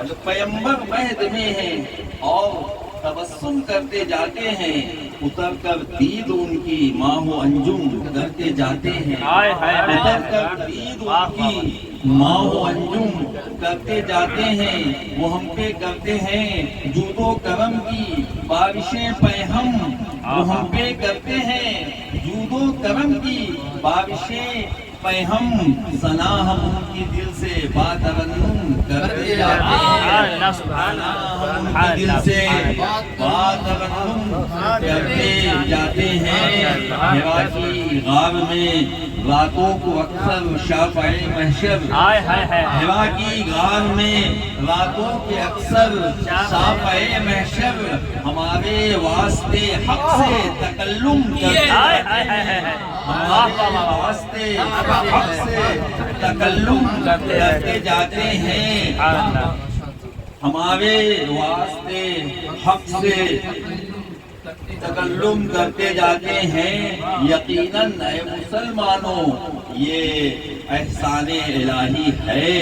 جب پیغمبر مہد میں ہیں اور تبسم کرتے جاتے ہیں، اتر کر دید ان کی ماہ و انجم کرتے جاتے ہیں، اتر کر دید ان کی ماہ و انجم کرتے جاتے ہیں، وہ ہم پہ کرتے ہیں جود و کرم کی بارشیں پہم، وہ ہم پہ کرتے ہیں جود و کرم کی بارشیں پہم، ثنا ہم ان کی دل سے باترنم کرتے جاتے ہیں، ثنا ہم ان کی دل سے باترنم کرتے جاتے ہیں۔ حرا کی غار میں راتوں کو اکثر شافع محشر، حرا کی غار میں راتوں کے اکثر شافع محشر ہمارے واسطے حق سے تکلم کرتے ہیں، ہمارے واسطے حق سے تکلم کرتے جاتے ہیں، ہمارے واسطے حق سے تکلم کرتے جاتے ہیں۔ یقیناً اے مسلمانوں یہ احسان الہی ہے،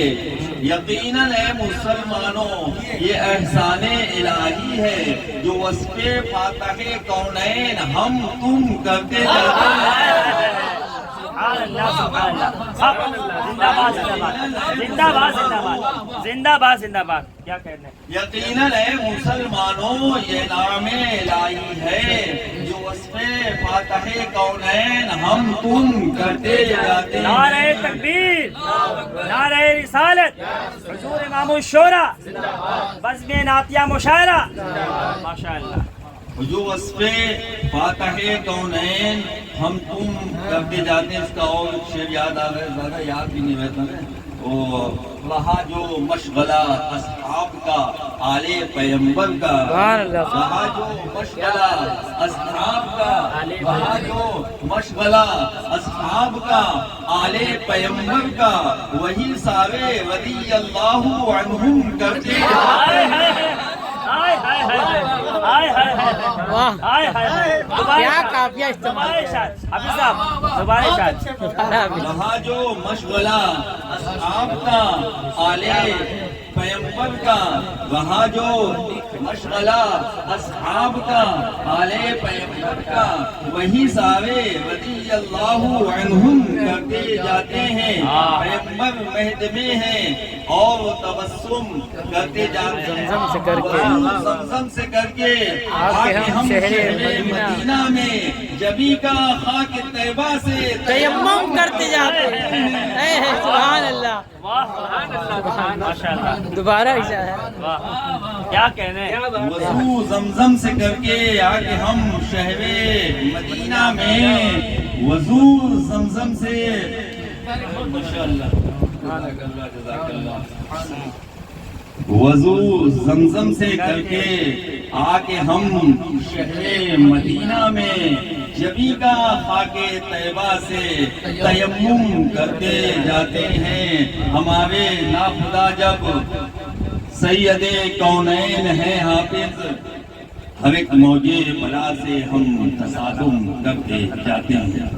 یقیناً اے مسلمانوں یہ احسان الہی ہے جو وصف فاتح کونین ہم تم کرتے جاتے ہیں۔ زندہ باد زندہ باد کیا کہنے؟ یقیناً اے مسلمانوں یہ نام الہی ہے جو وصف فاتح کونین ہم تم کرتے جاتے ہیں۔ نعرہ تکبیر، نعرہ رسالت، حضور امام الشورى، بزم نعتیہ مشاعرہ، ماشاءاللہ۔ جو وصف فاتح کونین ہم تم کرتے جاتے ہیں، اس کا اور شعر یاد آ رہا ہے، زیادہ یاد بھی نہیں رہتا ہے، وہ رہا جو مشغلہ اصحاب کا آل پیغمبر کا، رہا جو مشغلہ اصحاب کا، رہا جو مشغلہ اصحاب کا آل پیغمبر کا، وہی سارے رضی اللہ عنہم کرتے جاتے ہیں۔ کیا کافیہ استعمال حافظ صاحب، دوبارہ شاد رہا جو مشغلہ اصحاب کا آل پیغمبر کا، رہا جو مشغلہ اصحاب کا آل پیغمبر کا، وہی سارے رضی اللہ عنہم کرتے جاتے ہیں۔ پیغمبر مہد میں ہیں اور تبسم کرتے جاتے ہیں، زمزم سے کر کے آکے ہم شہر مدینہ میں جبی کا خاک طیبہ سے تیمم کرتے جاتے ہیں۔ سبحان اللہ، ماشاءاللہ، دوبارہ اشارہ ہے۔ کیا کہنے؟ وضو زمزم سے کر کے آکے ہم شہر مدینہ میں وضو زمزم سے، ماشاءاللہ جزاک اللہ، وضو زمزم سے کر کے آکے ہم شہر مدینہ میں جبی کا خاک طیبہ سے تیمم کرتے جاتے ہیں۔ ہمارے ناخدا جب سید کونین ہیں حافظ، ہر ایک موجے بلا سے ہم تصادم کرتے جاتے ہیں۔